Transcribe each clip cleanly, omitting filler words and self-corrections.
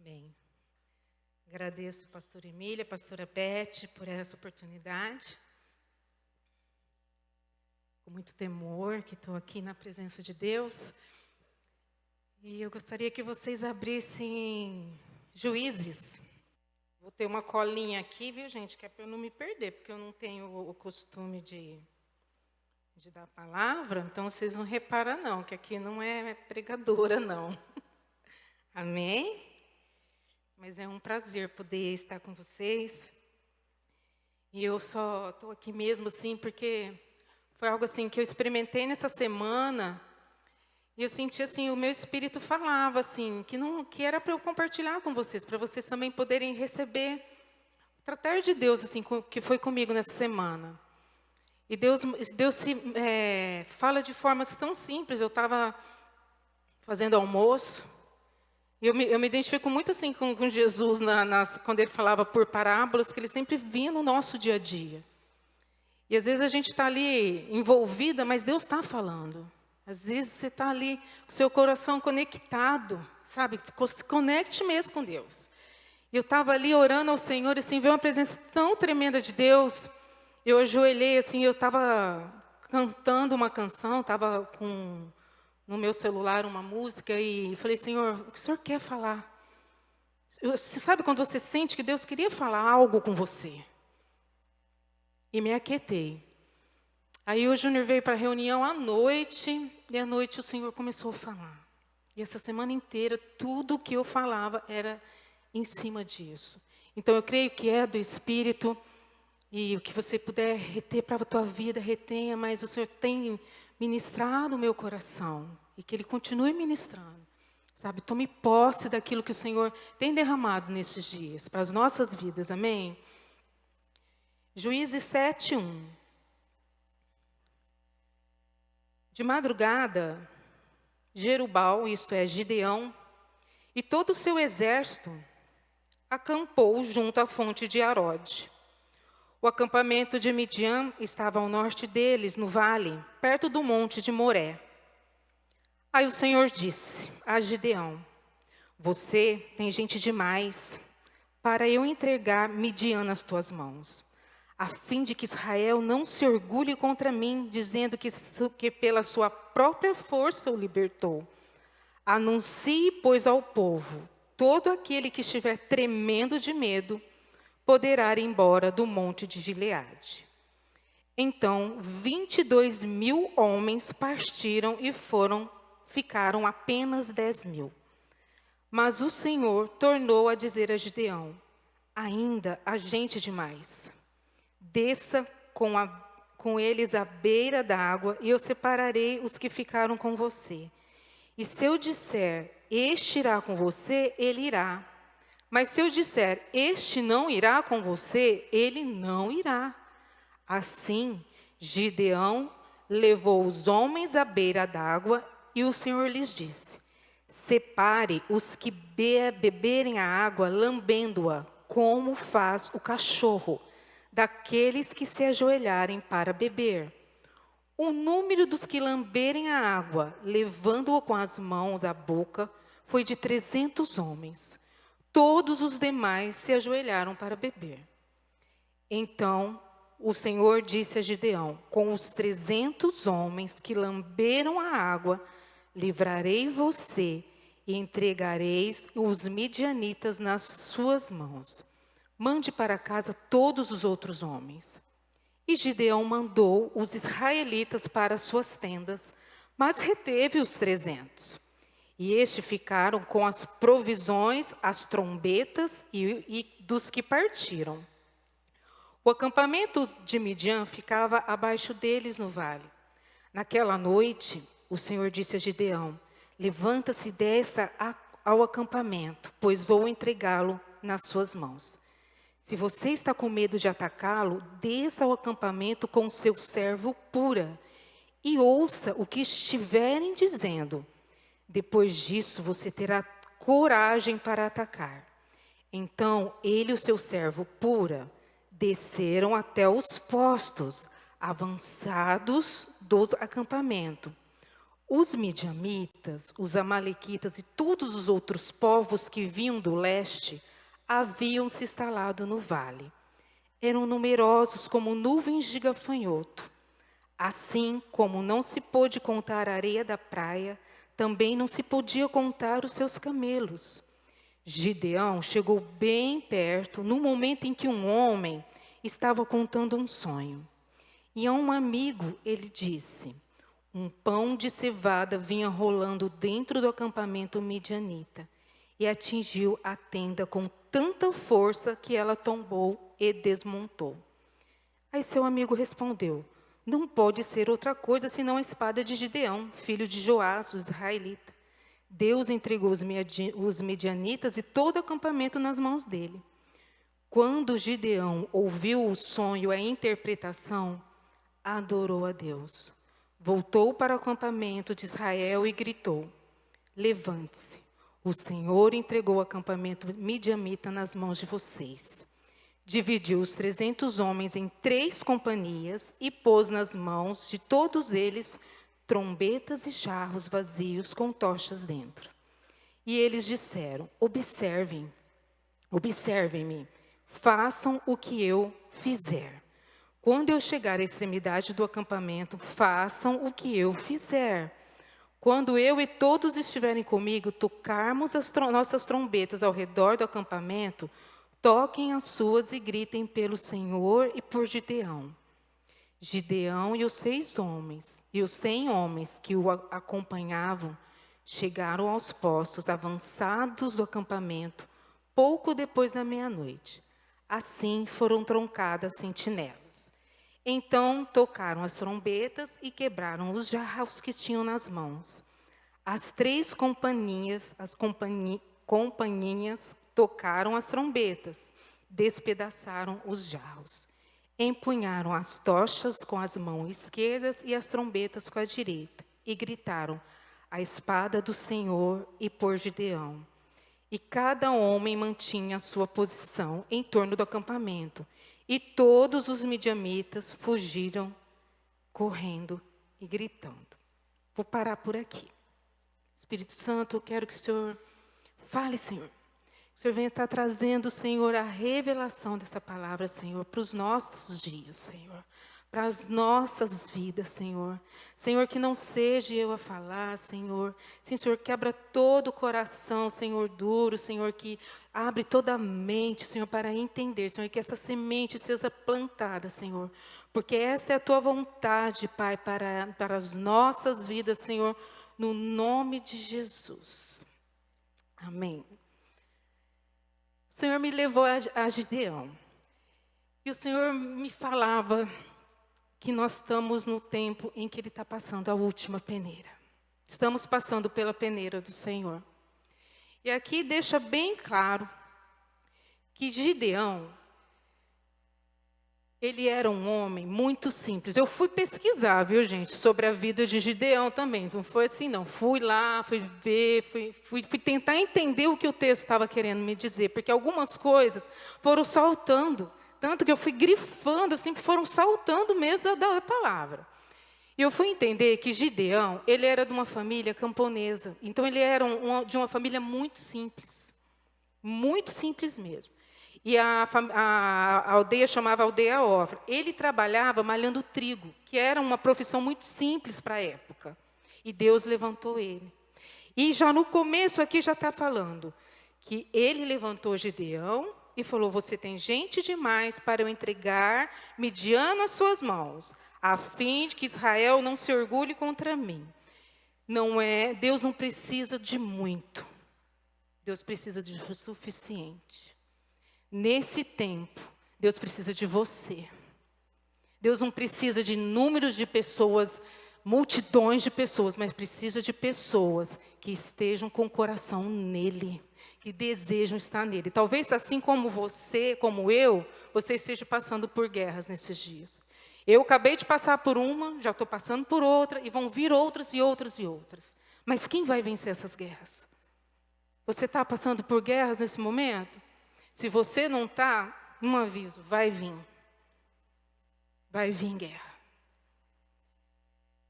Amém. Agradeço a pastora Emília, a pastora Beth, por essa oportunidade. Com muito temor que estou aqui na presença de Deus. E eu gostaria que vocês abrissem Juízes. Vou ter uma colinha aqui, viu, gente, que é para eu não me perder, porque eu não tenho o costume de dar a palavra, então vocês não reparam não, que aqui não é pregadora, não. Amém? Mas é um prazer poder estar com vocês. E eu só estou aqui mesmo assim porque foi algo assim que eu experimentei nessa semana. E eu senti assim, o meu espírito falava assim, que era para eu compartilhar com vocês, para vocês também poderem receber o tratar de Deus assim que foi comigo nessa semana. E Deus fala de formas tão simples. Eu estava fazendo almoço. Eu me identifico muito assim com Jesus quando ele falava por parábolas, que ele sempre vinha no nosso dia a dia. E às vezes a gente está ali envolvida, mas Deus está falando. Às vezes você está ali com o seu coração conectado, sabe? Se conecte mesmo com Deus. E eu estava ali orando ao Senhor, assim, veio uma presença tão tremenda de Deus. Eu ajoelhei, assim, eu estava cantando uma canção, estava com no meu celular uma música e falei, Senhor, o que o Senhor quer falar? Você sabe quando você sente que Deus queria falar algo com você? E me aquietei. Aí o Júnior veio para a reunião à noite, e à noite o Senhor começou a falar. E essa semana inteira, tudo que eu falava era em cima disso. Então eu creio que é do Espírito, e o que você puder reter para a tua vida, retenha, mas o Senhor tem ministrar no meu coração e que Ele continue ministrando, sabe? Tome posse daquilo que o Senhor tem derramado nesses dias, para as nossas vidas, amém? Juízes 7:1. De madrugada, Jerubal, isto é, Gideão, e todo o seu exército acampou junto à fonte de Arode. O acampamento de Midian estava ao norte deles, no vale, perto do monte de Moré. Aí o Senhor disse a Gideão, você tem gente demais para eu entregar Midian nas tuas mãos, a fim de que Israel não se orgulhe contra mim, dizendo que pela sua própria força o libertou. Anuncie, pois, ao povo, todo aquele que estiver tremendo de medo, poderá ir embora do monte de Gileade. Então, 22.000 homens partiram e ficaram apenas 10.000. Mas o Senhor tornou a dizer a Gideão, ainda há gente demais. Desça com eles à beira da água e eu separarei os que ficaram com você. E se eu disser, este irá com você, ele irá. Mas se eu disser, este não irá com você, ele não irá. Assim, Gideão levou os homens à beira d'água e o Senhor lhes disse, separe os que beberem a água lambendo-a, como faz o cachorro, daqueles que se ajoelharem para beber. O número dos que lamberem a água, levando-a com as mãos à boca, foi de 300 homens. Todos os demais se ajoelharam para beber. Então o Senhor disse a Gideão, com os 300 homens que lamberam a água, livrarei você e entregareis os midianitas nas suas mãos. Mande para casa todos os outros homens. E Gideão mandou os israelitas para suas tendas, mas reteve os 300. E estes ficaram com as provisões, as trombetas e dos que partiram. O acampamento de Midian ficava abaixo deles no vale. Naquela noite, o Senhor disse a Gideão, levanta-se e desça ao acampamento, pois vou entregá-lo nas suas mãos. Se você está com medo de atacá-lo, desça ao acampamento com seu servo Pura e ouça o que estiverem dizendo. Depois disso, você terá coragem para atacar. Então, ele e o seu servo Pura desceram até os postos avançados do acampamento. Os midianitas, os amalequitas e todos os outros povos que vinham do leste haviam se instalado no vale. Eram numerosos como nuvens de gafanhoto. Assim como não se pôde contar a areia da praia, também não se podia contar os seus camelos. Gideão chegou bem perto no momento em que um homem estava contando um sonho. E a um amigo ele disse: um pão de cevada vinha rolando dentro do acampamento midianita e atingiu a tenda com tanta força que ela tombou e desmontou. Aí seu amigo respondeu: não pode ser outra coisa senão a espada de Gideão, filho de Joás, o israelita. Deus entregou os midianitas e todo o acampamento nas mãos dele. Quando Gideão ouviu o sonho e a interpretação, adorou a Deus. Voltou para o acampamento de Israel e gritou: levante-se, o Senhor entregou o acampamento midianita nas mãos de vocês. Dividiu os 300 homens em 3 companhias e pôs nas mãos de todos eles trombetas e jarros vazios com tochas dentro. E eles disseram: observem-me, façam o que eu fizer. Quando eu chegar à extremidade do acampamento, façam o que eu fizer. Quando eu e todos estiverem comigo, tocarmos as nossas trombetas ao redor do acampamento, toquem as suas e gritem pelo Senhor e por Gideão. Gideão e os 6 homens, e os 100 homens que o acompanhavam, chegaram aos postos avançados do acampamento, pouco depois da meia-noite. Assim foram truncadas sentinelas. Então tocaram as trombetas e quebraram os jarros que tinham nas mãos. As 3 companhias tocaram as trombetas, despedaçaram os jarros. Empunharam as tochas com as mãos esquerdas e as trombetas com a direita, e gritaram: a espada do Senhor e por Gideão. E cada homem mantinha a sua posição em torno do acampamento, e todos os midianitas fugiram, correndo e gritando. Vou parar por aqui. Espírito Santo, eu quero que o Senhor fale, Senhor. O Senhor venha estar trazendo, Senhor, a revelação dessa palavra, Senhor, para os nossos dias, Senhor. Para as nossas vidas, Senhor. Senhor, que não seja eu a falar, Senhor. Sim, Senhor, que abra todo o coração, Senhor, duro, Senhor, que abre toda a mente, Senhor, para entender, Senhor, que essa semente seja plantada, Senhor. Porque esta é a Tua vontade, Pai, para as nossas vidas, Senhor, no nome de Jesus. Amém. O Senhor me levou a Gideão. E o Senhor me falava que nós estamos no tempo em que Ele está passando a última peneira. Estamos passando pela peneira do Senhor. E aqui deixa bem claro que Gideão, ele era um homem muito simples. Eu fui pesquisar, viu, gente, sobre a vida de Gideão também. Não foi assim, não. Fui lá, fui ver, fui tentar entender o que o texto estava querendo me dizer, porque algumas coisas foram saltando. Tanto que eu fui grifando, assim, que foram saltando mesmo da palavra. E eu fui entender que Gideão, ele era de uma família camponesa. Então, ele era de uma família muito simples mesmo. E a aldeia chamava Aldeia Ofra. Ele trabalhava malhando trigo, que era uma profissão muito simples para a época. E Deus levantou ele. E já no começo aqui já está falando que ele levantou Gideão e falou: você tem gente demais para eu entregar Midian nas suas mãos, a fim de que Israel não se orgulhe contra mim. Deus não precisa de muito. Deus precisa de o suficiente. Nesse tempo, Deus precisa de você. Deus não precisa de números de pessoas, multidões de pessoas, mas precisa de pessoas que estejam com o coração nele, que desejam estar nele. Talvez assim como você, como eu, você esteja passando por guerras nesses dias. Eu acabei de passar por uma, já estou passando por outra, e vão vir outras e outras e outras. Mas quem vai vencer essas guerras? Você está passando por guerras nesse momento? Se você não está, um aviso, vai vir. Vai vir guerra.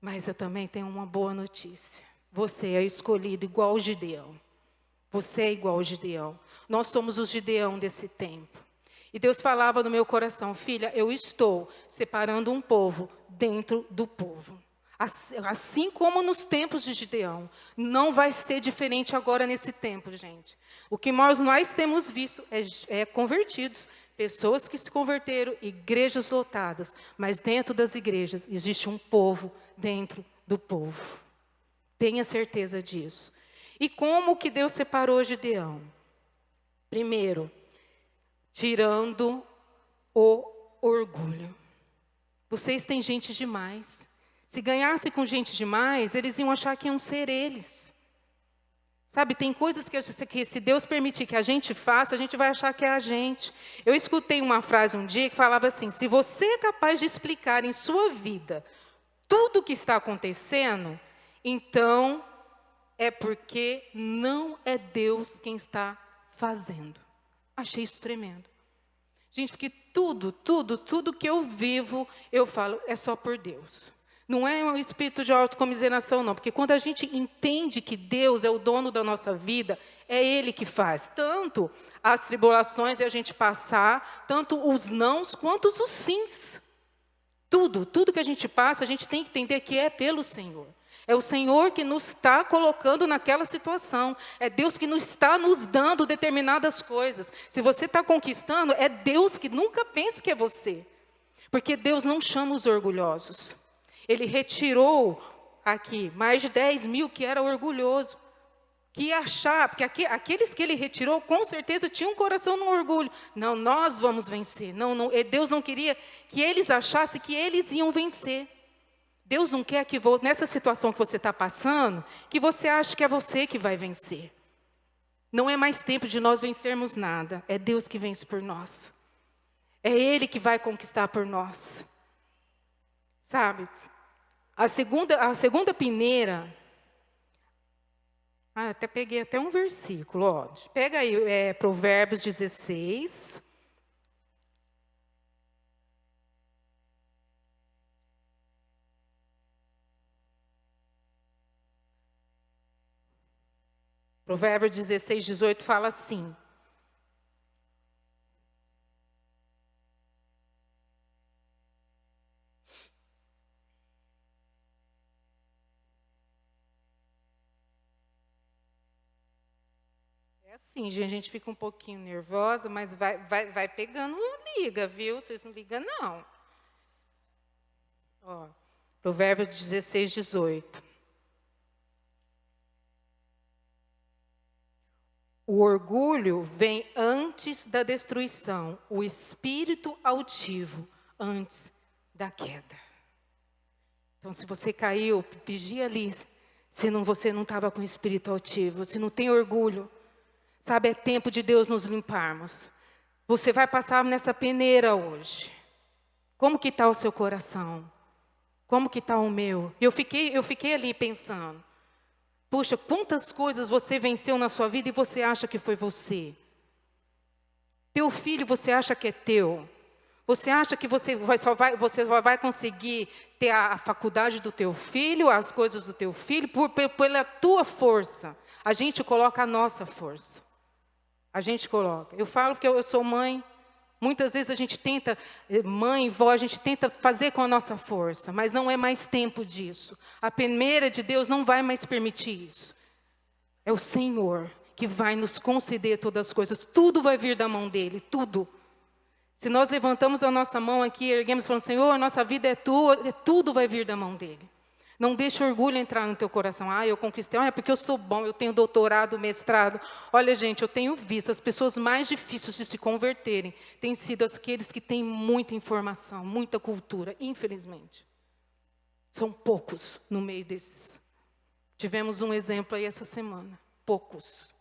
Mas eu também tenho uma boa notícia. Você é escolhido igual o Gideão. Você é igual o Gideão. Nós somos os Gideão desse tempo. E Deus falava no meu coração, filha, eu estou separando um povo dentro do povo. Assim como nos tempos de Gideão. Não vai ser diferente agora nesse tempo, gente. O que nós temos visto é convertidos. Pessoas que se converteram, igrejas lotadas. Mas dentro das igrejas existe um povo dentro do povo. Tenha certeza disso. E como que Deus separou Gideão? Primeiro, tirando o orgulho. Vocês têm gente demais. Se ganhasse com gente demais, eles iam achar que iam ser eles. Sabe, tem coisas que se Deus permitir que a gente faça, a gente vai achar que é a gente. Eu escutei uma frase um dia que falava assim, se você é capaz de explicar em sua vida tudo o que está acontecendo, então é porque não é Deus quem está fazendo. Achei isso tremendo. Gente, porque tudo que eu vivo, eu falo, é só por Deus. Não é um espírito de autocomiseração, não. Porque quando a gente entende que Deus é o dono da nossa vida, é Ele que faz. Tanto as tribulações e a gente passar, tanto os nãos quanto os sims. Tudo que a gente passa, a gente tem que entender que é pelo Senhor. É o Senhor que nos está colocando naquela situação. É Deus que nos está nos dando determinadas coisas. Se você está conquistando, é Deus que nunca pense que é você. Porque Deus não chama os orgulhosos. Ele retirou aqui mais de 10 mil que era orgulhoso. Que ia achar, porque aqueles que ele retirou, com certeza tinham um coração no orgulho. Não, nós vamos vencer. Não, Deus não queria que eles achassem que eles iam vencer. Deus não quer que, nessa situação que você está passando, que você ache que é você que vai vencer. Não é mais tempo de nós vencermos nada. É Deus que vence por nós. É Ele que vai conquistar por nós. Sabe? A segunda peneira... até peguei até um versículo. Ó. Pega aí, Provérbios 16... Provérbios 16, 18 fala assim. É assim, gente, a gente fica um pouquinho nervosa, mas vai pegando, não liga, viu? Vocês não ligam, não. Ó, Provérbios 16, 18. O orgulho vem antes da destruição, o espírito altivo antes da queda. Então, se você caiu, vigia ali, se você não estava com o espírito altivo, se não tem orgulho, sabe, é tempo de Deus nos limparmos. Você vai passar nessa peneira hoje. Como que está o seu coração? Como que está o meu? Eu fiquei ali pensando. Puxa, quantas coisas você venceu na sua vida e você acha que foi você? Teu filho você acha que é teu? Você acha que você só vai conseguir ter a faculdade do teu filho, as coisas do teu filho, pela tua força? A gente coloca a nossa força. A gente coloca. Eu falo porque eu sou mãe. Muitas vezes a gente tenta, mãe, vó, a gente tenta fazer com a nossa força, mas não é mais tempo disso. A peneira de Deus não vai mais permitir isso. É o Senhor que vai nos conceder todas as coisas. Tudo vai vir da mão dEle, tudo. Se nós levantamos a nossa mão aqui, erguemos e falamos, Senhor, a nossa vida é tua, tudo vai vir da mão dEle. Não deixe o orgulho entrar no teu coração. Eu conquistei, é porque eu sou bom, eu tenho doutorado, mestrado. Olha, gente, eu tenho visto as pessoas mais difíceis de se converterem têm sido aqueles que têm muita informação, muita cultura, infelizmente. São poucos no meio desses. Tivemos um exemplo aí essa semana. Poucos.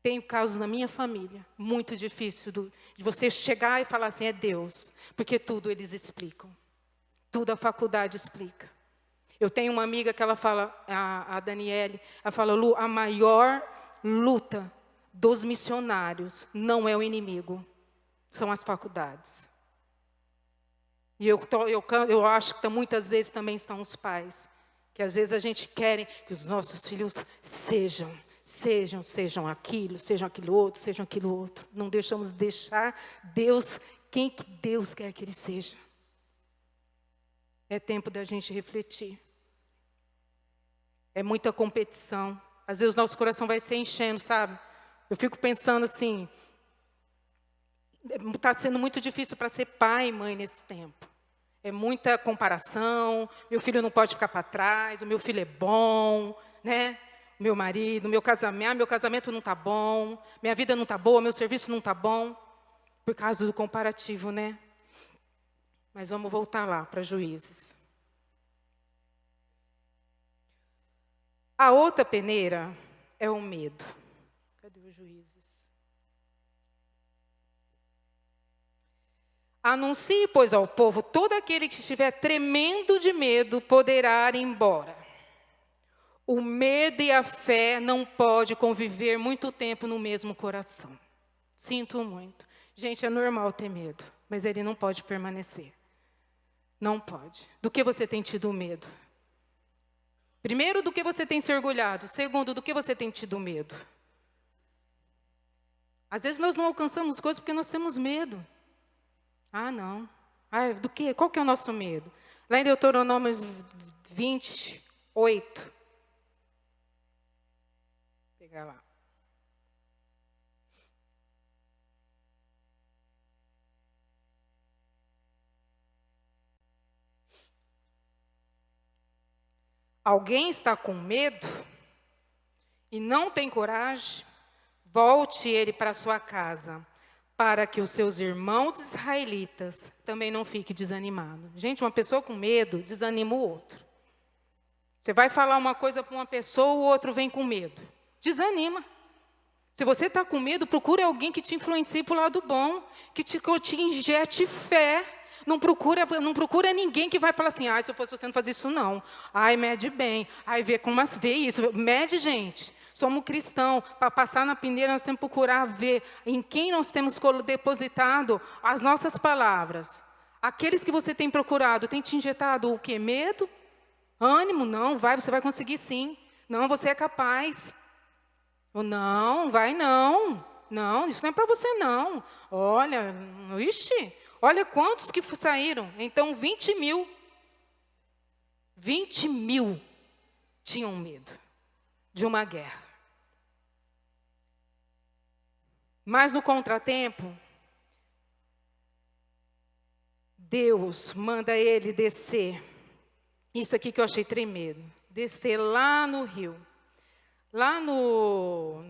Tenho casos na minha família, muito difícil de você chegar e falar assim, é Deus. Porque tudo eles explicam. Tudo a faculdade explica. Eu tenho uma amiga que ela fala, a Daniele, ela fala, Lu, a maior luta dos missionários não é o inimigo, são as faculdades. E eu acho que muitas vezes também estão os pais, que às vezes a gente quer que os nossos filhos sejam aquilo outro, sejam aquilo outro. Não deixamos deixar Deus, quem que Deus quer que ele seja. É tempo da gente refletir. É muita competição. Às vezes o nosso coração vai se enchendo, sabe? Eu fico pensando assim, está sendo muito difícil para ser pai e mãe nesse tempo. É muita comparação, meu filho não pode ficar para trás, o meu filho é bom, né? Meu marido, meu casamento não está bom, minha vida não está boa, meu serviço não está bom, por causa do comparativo, né? Mas vamos voltar lá para Juízes. A outra peneira é o medo. Cadê os Juízes? Anuncie, pois, ao povo, todo aquele que estiver tremendo de medo poderá ir embora. O medo e a fé não podem conviver muito tempo no mesmo coração. Sinto muito. Gente, é normal ter medo, mas ele não pode permanecer. Não pode. Do que você tem tido medo? Primeiro, do que você tem se orgulhado. Segundo, do que você tem tido medo. Às vezes nós não alcançamos coisas porque nós temos medo. Ah, não. Ah, do quê? Qual que é o nosso medo? Lá em Deuteronômio 28. Vou pegar lá. Alguém está com medo e não tem coragem? Volte ele para sua casa, para que os seus irmãos israelitas também não fiquem desanimados. Gente, uma pessoa com medo desanima o outro. Você vai falar uma coisa para uma pessoa, o outro vem com medo. Desanima. Se você está com medo, procure alguém que te influencie para o lado bom, que te injete fé. Não procura ninguém que vai falar assim, se eu fosse você não fazia isso não. Mede bem. Vê isso. Mede, gente. Somos cristãos. Para passar na peneira, nós temos que procurar ver em quem nós temos depositado as nossas palavras. Aqueles que você tem procurado, tem te injetado o quê? Medo? Ânimo? Não, você vai conseguir sim. Não, você é capaz. Ou não, vai não. Não, isso não é para você não. Olha, olha quantos que saíram. Então, 20 mil. 20 mil tinham medo de uma guerra. Mas no contratempo, Deus manda ele descer. Isso aqui que eu achei tremendo. Descer lá no rio. Lá no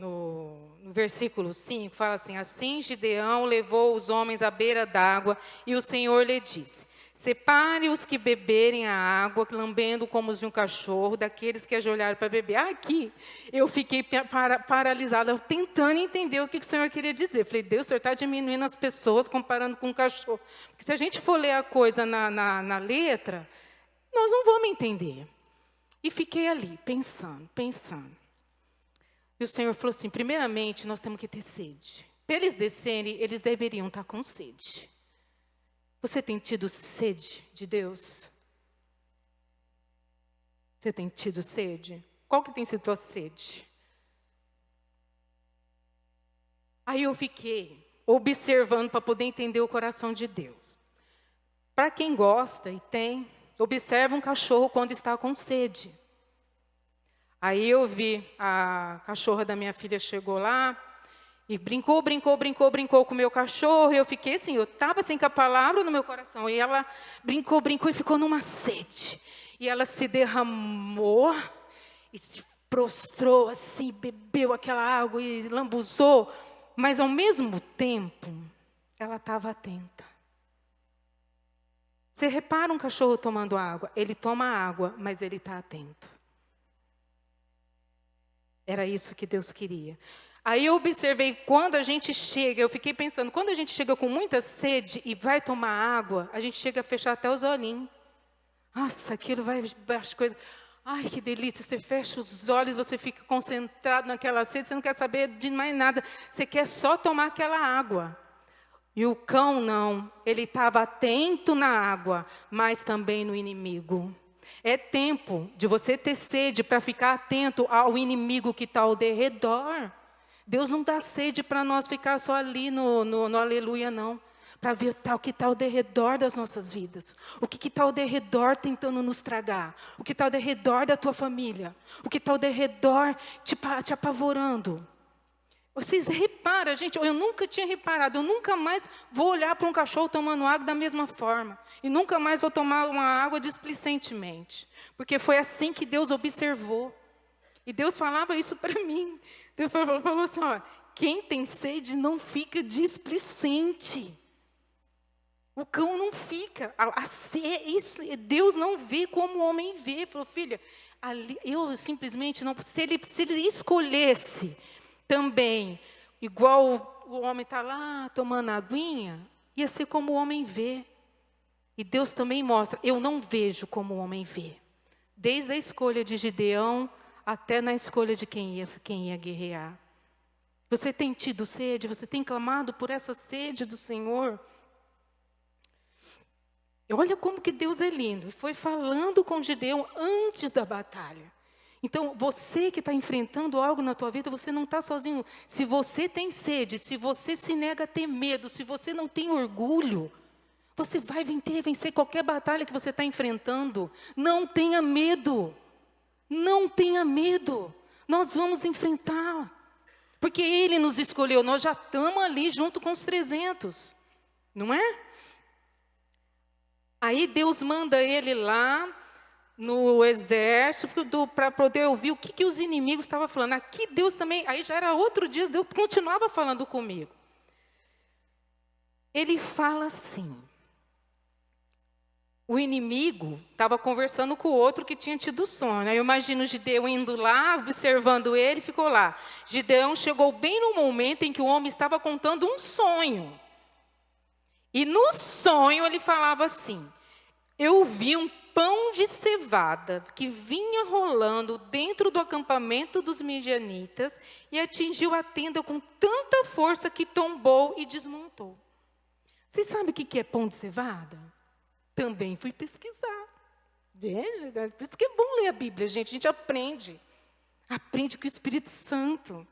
versículo 5, fala assim, assim Gideão levou os homens à beira d'água e o Senhor lhe disse, separe os que beberem a água, lambendo como os de um cachorro, daqueles que ajoelharam para beber. Aqui, eu fiquei paralisada, tentando entender o que o Senhor queria dizer. Falei, Deus, o Senhor está diminuindo as pessoas comparando com um cachorro. Porque se a gente for ler a coisa na letra, nós não vamos entender. E fiquei ali, pensando. E o Senhor falou assim, primeiramente, nós temos que ter sede. Para eles descerem, eles deveriam estar com sede. Você tem tido sede de Deus? Você tem tido sede? Qual que tem sido a tua sede? Aí eu fiquei observando para poder entender o coração de Deus. Para quem gosta e tem, observa um cachorro quando está com sede. Aí eu vi, a cachorra da minha filha chegou lá e brincou com o meu cachorro. E eu fiquei assim, eu estava assim com a palavra no meu coração. E ela brincou e ficou numa sede. E ela se derramou e se prostrou assim, bebeu aquela água e lambuzou. Mas ao mesmo tempo, ela estava atenta. Você repara um cachorro tomando água, ele toma água, mas ele está atento. Era isso que Deus queria. Aí eu observei, quando a gente chega, eu fiquei pensando, quando a gente chega com muita sede e vai tomar água, a gente chega a fechar até os olhinhos. Nossa, aquilo vai, as coisas... Ai, que delícia, você fecha os olhos, você fica concentrado naquela sede, você não quer saber de mais nada, você quer só tomar aquela água. E o cão não, ele estava atento na água, mas também no inimigo. É tempo de você ter sede para ficar atento ao inimigo que está ao derredor. Deus não dá sede para nós ficar só ali no aleluia, não. Para ver o que está ao derredor das nossas vidas. O que está ao derredor tentando nos tragar. O que está ao derredor da tua família. O que está ao derredor te apavorando. Vocês reparam, gente, eu nunca tinha reparado, eu nunca mais vou olhar para um cachorro tomando água da mesma forma. E nunca mais vou tomar uma água displicentemente. Porque foi assim que Deus observou. E Deus falava isso para mim. Deus falou assim, ó, quem tem sede não fica displicente. O cão não fica. Deus não vê como o homem vê. Falou, filha, eu simplesmente não... Se ele escolhesse também, igual o homem está lá tomando aguinha, ia ser como o homem vê. E Deus também mostra, eu não vejo como o homem vê. Desde a escolha de Gideão, até na escolha de quem ia guerrear. Você tem tido sede? Você tem clamado por essa sede do Senhor? Olha como que Deus é lindo. Foi falando com Gideão antes da batalha. Então, você que está enfrentando algo na tua vida, você não está sozinho. Se você tem sede, se você se nega a ter medo, se você não tem orgulho, você vai vencer qualquer batalha que você está enfrentando. Não tenha medo. Não tenha medo. Nós vamos enfrentá-la. Porque Ele nos escolheu. Nós já estamos ali junto com os 300. Não é? Aí Deus manda ele lá no exército para poder ouvir o que os inimigos estavam falando. Aqui Deus também, aí já era outro dia, Deus continuava falando comigo. Ele fala assim, o inimigo estava conversando com o outro que tinha tido sono. Aí eu imagino Gideão indo lá, observando ele, ficou lá. Gideão chegou bem no momento em que o homem estava contando um sonho. E no sonho ele falava assim, eu vi um pão de cevada que vinha rolando dentro do acampamento dos midianitas e atingiu a tenda com tanta força que tombou e desmontou. Vocês sabem o que é pão de cevada? Também fui pesquisar. Por isso que é bom ler a Bíblia, gente. A gente aprende. Aprende com o Espírito Santo.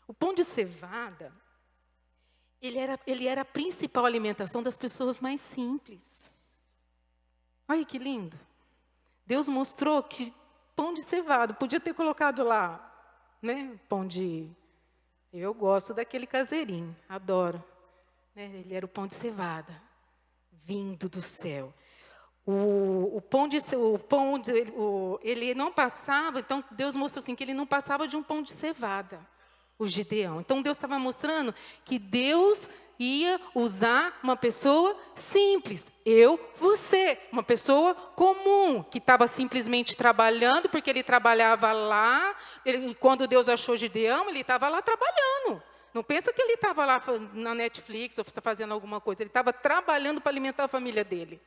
O pão de cevada, ele era a principal alimentação das pessoas mais simples. Olha que lindo. Deus mostrou que pão de cevada, podia ter colocado lá, né? Pão de... Eu gosto daquele caseirinho, adoro. Né? Ele era o pão de cevada, vindo do céu. Ele não passava, então Deus mostrou assim, que ele não passava de um pão de cevada, o Gideão. Então Deus estava mostrando que Deus ia usar uma pessoa simples, você, uma pessoa comum, que estava simplesmente trabalhando, porque ele trabalhava lá, quando Deus achou Gideão, ele estava lá trabalhando. Não pensa que ele estava lá na Netflix ou fazendo alguma coisa, ele estava trabalhando para alimentar a família dele.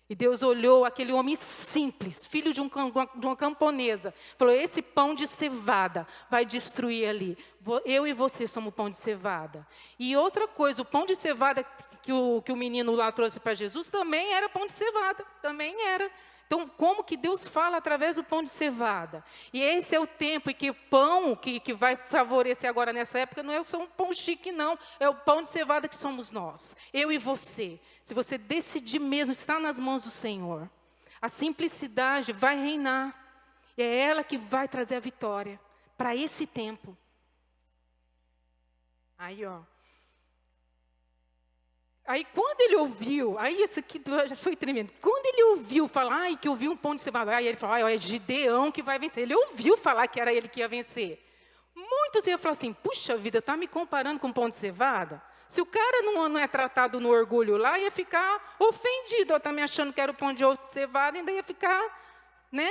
E Deus olhou aquele homem simples, filho de uma camponesa, falou, esse pão de cevada vai destruir ali. Eu e você somos pão de cevada. E outra coisa, o pão de cevada que o menino lá trouxe para Jesus também era pão de cevada, também era. Então, como que Deus fala através do pão de cevada? E esse é o tempo em que o pão que vai favorecer agora nessa época não é só um pão chique, não. É o pão de cevada que somos nós, eu e você. Se você decidir mesmo estar nas mãos do Senhor, a simplicidade vai reinar. E é ela que vai trazer a vitória para esse tempo. Aí, ó. Aí quando ele ouviu, aí isso aqui já foi tremendo. Quando ele ouviu falar, que ouviu um pão de cevada, aí ele falou, é Gideão que vai vencer. Ele ouviu falar que era ele que ia vencer. Muitos iam falar assim, puxa vida, está me comparando com pão de cevada? Se o cara não é tratado no orgulho lá, ia ficar ofendido. Está me achando que era o pão de cevada, ainda ia ficar, né?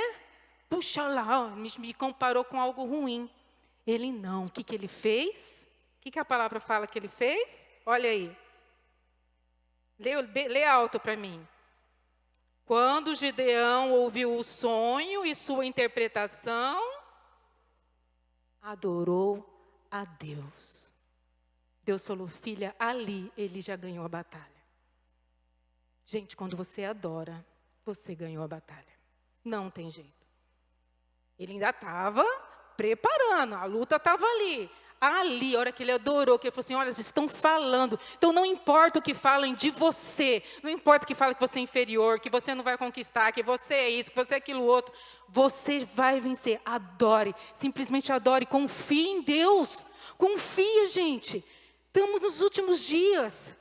Puxa lá, ó, me comparou com algo ruim. Ele não. O que ele fez? O que a palavra fala que ele fez? Olha aí. Lê alto para mim. Quando Gideão ouviu o sonho e sua interpretação, adorou a Deus. Deus falou, filha, ali ele já ganhou a batalha. Gente, quando você adora, você ganhou a batalha. Não tem jeito. Ele ainda estava preparando, a luta estava ali. Ali, a hora que ele adorou, que ele falou assim, olha, eles estão falando. Então não importa o que falem de você, não importa o que falem que você é inferior, que você não vai conquistar, que você é isso, que você é aquilo outro. Você vai vencer. Adore, simplesmente adore, confie em Deus. Confia, gente. Estamos nos últimos dias.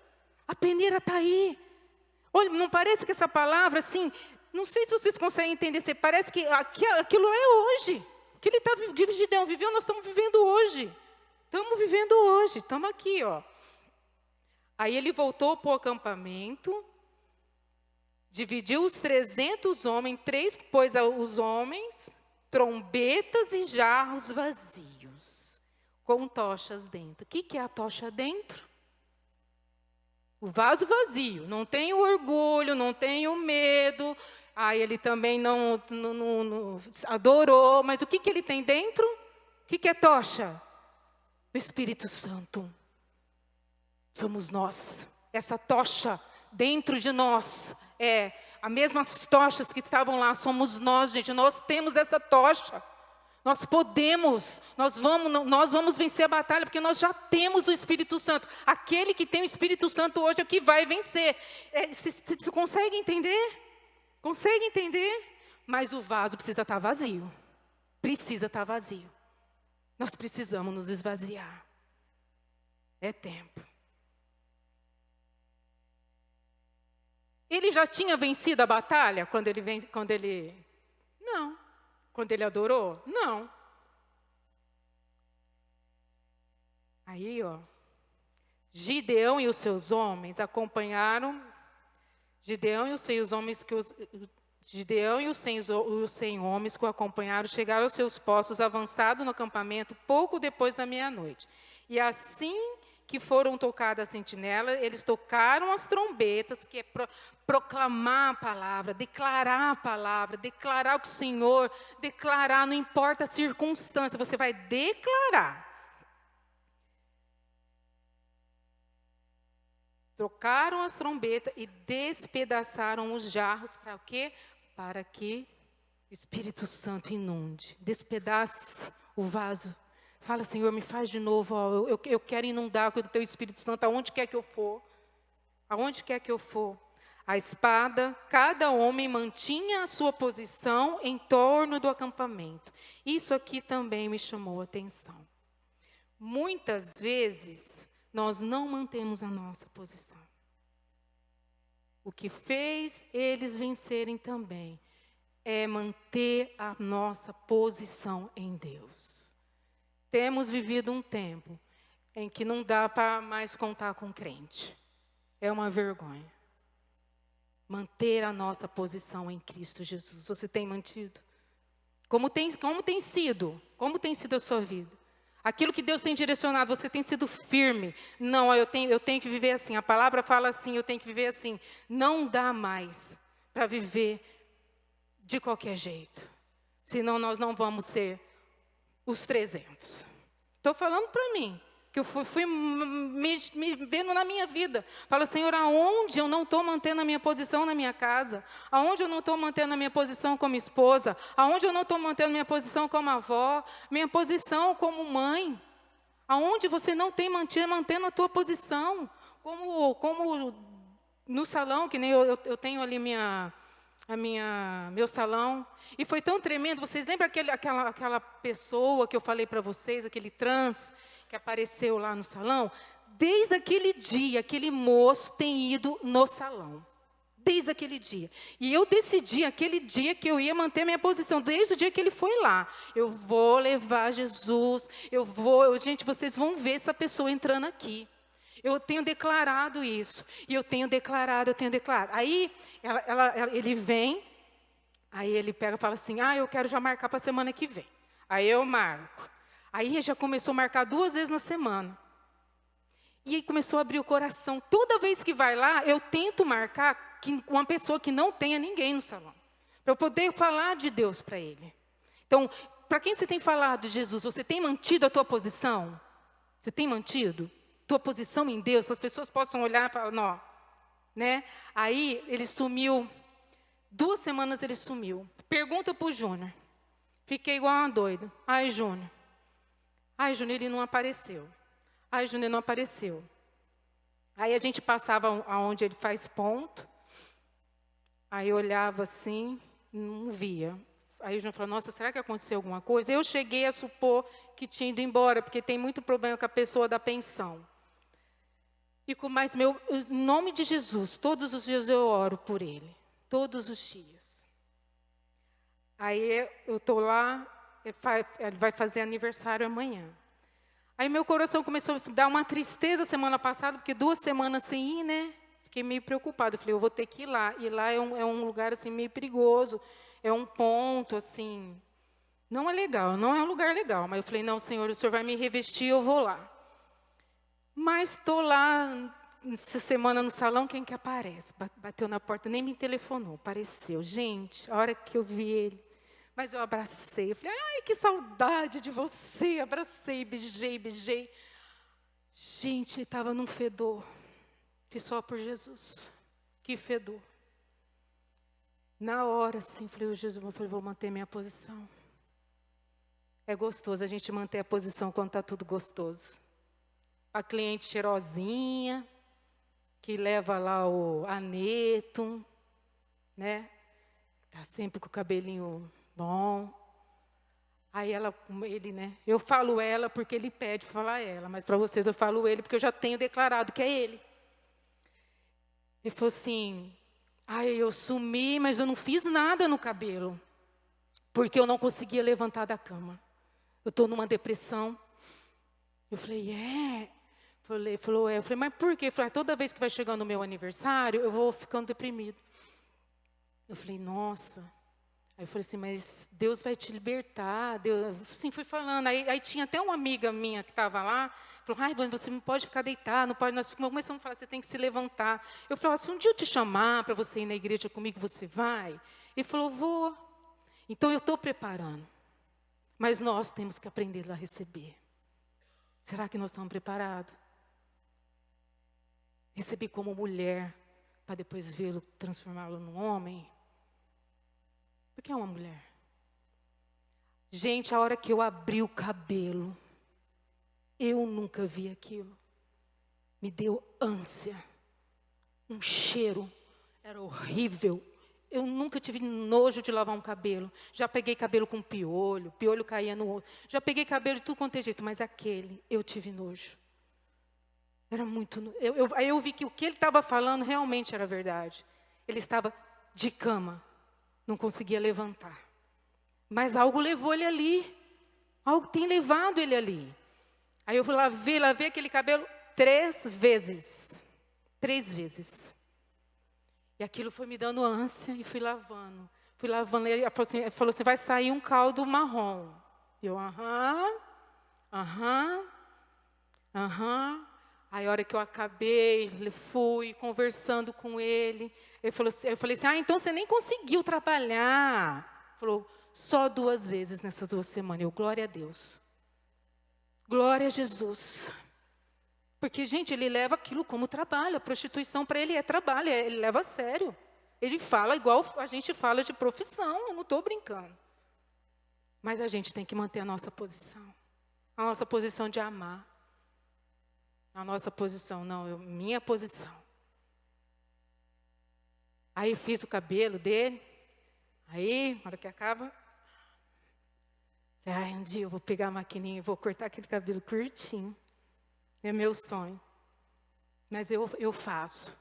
A peneira está aí. Olha, não parece que essa palavra, assim, não sei se vocês conseguem entender, parece que aquilo é hoje. O que ele está vivendo, Gideão viveu, nós estamos vivendo hoje. Estamos vivendo hoje, estamos aqui, ó. Aí ele voltou para o acampamento, dividiu os 300 homens, pôs os homens, trombetas e jarros vazios, com tochas dentro. O que é a tocha dentro? O vaso vazio, não tem o orgulho, não tem o medo. Aí ele também não adorou, mas o que ele tem dentro? O que é tocha? O Espírito Santo. Somos nós. Essa tocha dentro de nós é as mesmas tochas que estavam lá. Somos nós, gente. Nós temos essa tocha. Nós podemos, nós vamos vencer a batalha, porque nós já temos o Espírito Santo. Aquele que tem o Espírito Santo hoje é o que vai vencer. Você consegue entender? Consegue entender? Mas o vaso precisa estar vazio. Precisa estar vazio. Nós precisamos nos esvaziar. É tempo. Ele já tinha vencido a batalha quando ele... Não. Quando ele adorou? Não. Aí, ó. Gideão e os seus homens acompanharam. Gideão e os 100 homens que o acompanharam chegaram aos seus postos avançados no acampamento pouco depois da meia-noite. E assim que foram tocadas as sentinelas, eles tocaram as trombetas, que é proclamar a palavra, declarar o que o Senhor, declarar, não importa a circunstância, você vai declarar. Trocaram as trombetas e despedaçaram os jarros, para o quê? Para que o Espírito Santo inunde, despedace o vaso. Fala, Senhor, me faz de novo, ó, eu quero inundar com o Teu Espírito Santo, aonde quer que eu for. Aonde quer que eu for. A espada, cada homem mantinha a sua posição em torno do acampamento. Isso aqui também me chamou a atenção. Muitas vezes, nós não mantemos a nossa posição. O que fez eles vencerem também é manter a nossa posição em Deus. Temos vivido um tempo em que não dá para mais contar com crente. É uma vergonha. Manter a nossa posição em Cristo Jesus. Você tem mantido? Como tem sido? Como tem sido a sua vida? Aquilo que Deus tem direcionado, você tem sido firme. Não, eu tenho que viver assim. A palavra fala assim, eu tenho que viver assim. Não dá mais para viver de qualquer jeito. Senão nós não vamos ser os 300. Estou falando para mim, que eu fui me vendo na minha vida. Falo, Senhor, aonde eu não estou mantendo a minha posição na minha casa? Aonde eu não estou mantendo a minha posição como esposa? Aonde eu não estou mantendo a minha posição como avó? Minha posição como mãe? Aonde você não tem mantendo a tua posição? Como no salão, que nem eu tenho ali meu salão, e foi tão tremendo. Vocês lembram aquela pessoa que eu falei para vocês, aquele trans que apareceu lá no salão? Desde aquele dia, aquele moço tem ido no salão. Desde aquele dia. E eu decidi, aquele dia, que eu ia manter minha posição. Desde o dia que ele foi lá. Eu vou levar Jesus. Gente, vocês vão ver essa pessoa entrando aqui. Eu tenho declarado isso. E eu tenho declarado. Aí, ele vem. Aí ele pega e fala assim, eu quero já marcar para a semana que vem. Aí eu marco. Aí já começou a marcar 2 vezes na semana. E aí começou a abrir o coração. Toda vez que vai lá, eu tento marcar uma pessoa que não tenha ninguém no salão. Para eu poder falar de Deus para ele. Então, para quem você tem falado de Jesus? Você tem mantido a tua posição? Você tem mantido? tua posição em Deus, as pessoas possam olhar e falar, não, né? Aí ele sumiu, 2 semanas ele sumiu. Pergunta para o Júnior. Fiquei igual uma doida. Ai, Júnior, ele não apareceu. Ai, Júnior, não apareceu. Aí a gente passava aonde ele faz ponto. Aí eu olhava assim, não via. Aí o Júnior falou, nossa, será que aconteceu alguma coisa? Eu cheguei a supor que tinha ido embora, porque tem muito problema com a pessoa da pensão. Mas em nome de Jesus, todos os dias eu oro por ele. Todos os dias. Aí eu estou lá, ele vai fazer aniversário amanhã. Aí meu coração começou a dar uma tristeza semana passada, porque 2 semanas sem ir, né? Fiquei meio preocupada. Eu falei, eu vou ter que ir lá. E lá é um lugar assim meio perigoso. É um ponto assim, não é legal, não é um lugar legal. Mas eu falei, não, Senhor, o Senhor vai me revestir, eu vou lá. Mas estou lá, essa semana no salão, quem que aparece? Bateu na porta, nem me telefonou, apareceu. Gente, a hora que eu vi ele, mas eu abracei, eu falei, ai, que saudade de você. Abracei, beijei. Gente, ele estava num fedor, que só por Jesus, que fedor. Na hora, assim, falei, Jesus, eu falei, vou manter minha posição. É gostoso a gente manter a posição quando está tudo gostoso. A cliente cheirosinha, que leva lá o aneto, né? Está sempre com o cabelinho bom. Aí ele, né? Eu falo ela porque ele pede para falar ela, mas para vocês eu falo ele porque eu já tenho declarado que é ele. Ele falou assim, eu sumi, mas eu não fiz nada no cabelo, porque eu não conseguia levantar da cama. Eu estou numa depressão. Eu falei, Ele falou, Eu falei, mas por quê? Ele falou, toda vez que vai chegando o meu aniversário, eu vou ficando deprimido. Eu falei, nossa. Aí eu falei assim, mas Deus vai te libertar. Deus, assim, fui falando. Aí tinha até uma amiga minha que estava lá, falou, você não pode ficar deitado, não pode. Nós começamos a falar, você tem que se levantar. Eu falei, se um dia eu te chamar para você ir na igreja comigo, você vai? Ele falou, vou. Então eu estou preparando. Mas nós temos que aprender a receber. Será que nós estamos preparados? Receber como mulher, para depois vê-lo, transformá-lo num homem? Porque é uma mulher. Gente, a hora que eu abri o cabelo, eu nunca vi aquilo. Me deu ânsia. Um cheiro. Era horrível. Eu nunca tive nojo de lavar um cabelo. Já peguei cabelo com piolho caía no outro. Já peguei cabelo de tudo quanto é jeito, mas aquele eu tive nojo. Era muito... Aí eu vi que o que ele estava falando realmente era verdade. Ele estava de cama. Não conseguia levantar. Mas algo levou ele ali. Algo tem levado ele ali. Aí eu lavei aquele cabelo 3 vezes. 3 vezes. E aquilo foi me dando ânsia e fui lavando. Ele falou assim, vai sair um caldo marrom. Eu, aham. Aí a hora que eu acabei, fui conversando com ele. Eu falei assim, então você nem conseguiu trabalhar. Ele falou, só 2 vezes nessas 2 semanas. Eu, glória a Deus. Glória a Jesus. Porque, gente, ele leva aquilo como trabalho. A prostituição para ele é trabalho, ele leva a sério. Ele fala igual a gente fala de profissão, eu não estou brincando. Mas a gente tem que manter a nossa posição. A nossa posição de amar. A nossa posição, minha posição. Aí fiz o cabelo dele. Aí, na hora que acaba, um dia eu vou pegar a maquininha e vou cortar aquele cabelo curtinho. É meu sonho. Mas eu faço.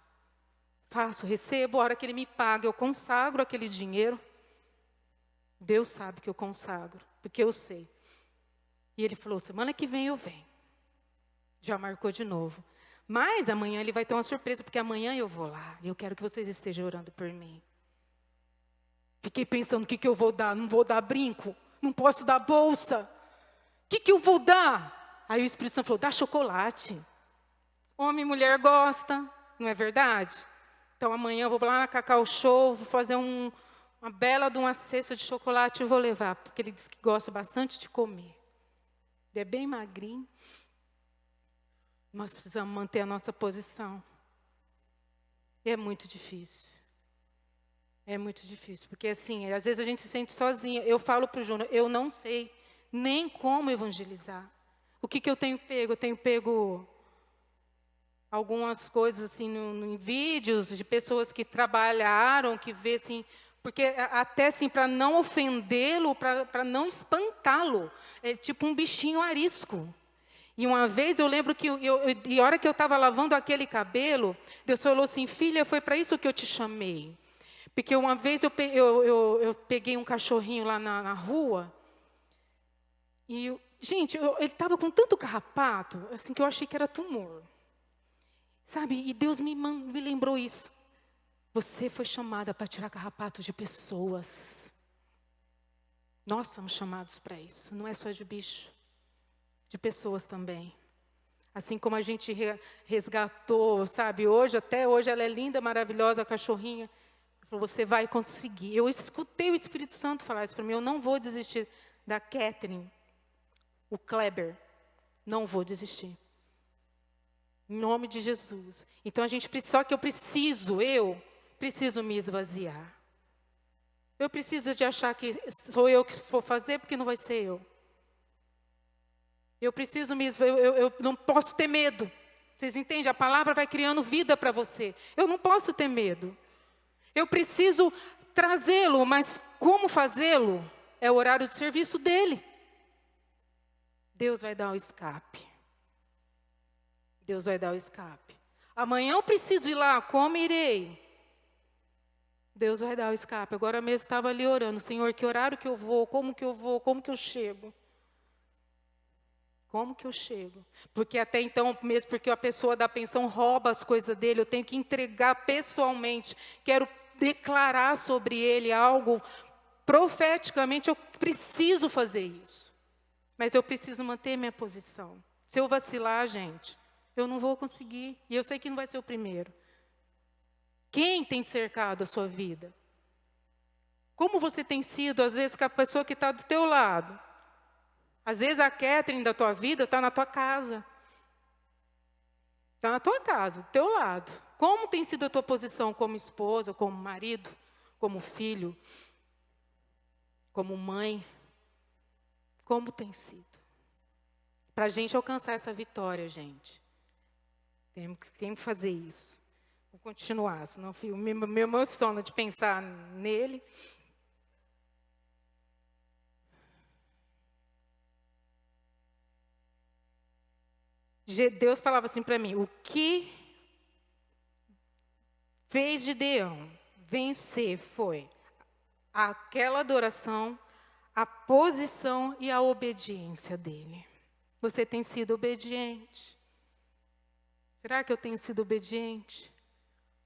Recebo, a hora que ele me paga, eu consagro aquele dinheiro. Deus sabe que eu consagro, porque eu sei. E ele falou, semana que vem eu venho. Já marcou de novo. Mas amanhã ele vai ter uma surpresa, porque amanhã eu vou lá. E eu quero que vocês estejam orando por mim. Fiquei pensando, o que eu vou dar? Não vou dar brinco? Não posso dar bolsa? O que eu vou dar? Aí o Espírito Santo falou, dá chocolate. Homem e mulher gosta, não é verdade? Então amanhã eu vou lá na Cacau Show, vou fazer uma bela de uma cesta de chocolate e vou levar, porque ele diz que gosta bastante de comer. Ele é bem magrinho. Nós precisamos manter a nossa posição. E é muito difícil. É muito difícil, porque assim, às vezes a gente se sente sozinha. Eu falo para o Júnior, eu não sei nem como evangelizar. O que eu tenho pego? Eu tenho pego algumas coisas assim em vídeos de pessoas que trabalharam, que vê assim, porque até assim, para não ofendê-lo, para não espantá-lo, é tipo um bichinho arisco. E uma vez eu lembro que, e a hora que eu estava lavando aquele cabelo, Deus falou assim, filha, foi para isso que eu te chamei. Porque uma vez eu peguei um cachorrinho lá na rua, e, gente, ele estava com tanto carrapato, assim, que eu achei que era tumor. Sabe, e Deus me lembrou isso. Você foi chamada para tirar carrapatos de pessoas. Nós somos chamados para isso, não é só de bicho. De pessoas também. Assim como a gente resgatou, sabe, hoje, até hoje, ela é linda, maravilhosa, a cachorrinha. Falou, você vai conseguir. Eu escutei o Espírito Santo falar isso para mim, eu não vou desistir da Catherine, o Kleber, não vou desistir. Em nome de Jesus. Então, só que eu preciso me esvaziar. Eu preciso de achar que sou eu que vou fazer, porque não vai ser eu. Eu preciso eu não posso ter medo. Vocês entendem? A palavra vai criando vida para você. Eu não posso ter medo. Eu preciso trazê-lo, mas como fazê-lo? É o horário de serviço dele. Deus vai dar o escape. Deus vai dar o escape. Amanhã eu preciso ir lá, como irei? Deus vai dar o escape. Agora mesmo estava ali orando, Senhor, que horário que eu vou, como que eu chego? Como que eu chego? Porque até então, mesmo porque a pessoa da pensão rouba as coisas dele, eu tenho que entregar pessoalmente. Quero declarar sobre ele algo profeticamente, eu preciso fazer isso. Mas eu preciso manter minha posição. Se eu vacilar, gente, eu não vou conseguir. E eu sei que não vai ser o primeiro. Quem tem cercado a sua vida? Como você tem sido, às vezes, com a pessoa que está do teu lado? Às vezes a Catherine da tua vida está na tua casa. Está na tua casa, do teu lado. Como tem sido a tua posição como esposa, como marido, como filho, como mãe? Como tem sido? Para a gente alcançar essa vitória, gente, temos que fazer isso. Vou continuar, senão eu me emociono de pensar nele. Deus falava assim para mim, o que fez Gideão vencer foi aquela adoração, a posição e a obediência dele. Você tem sido obediente? Será que eu tenho sido obediente?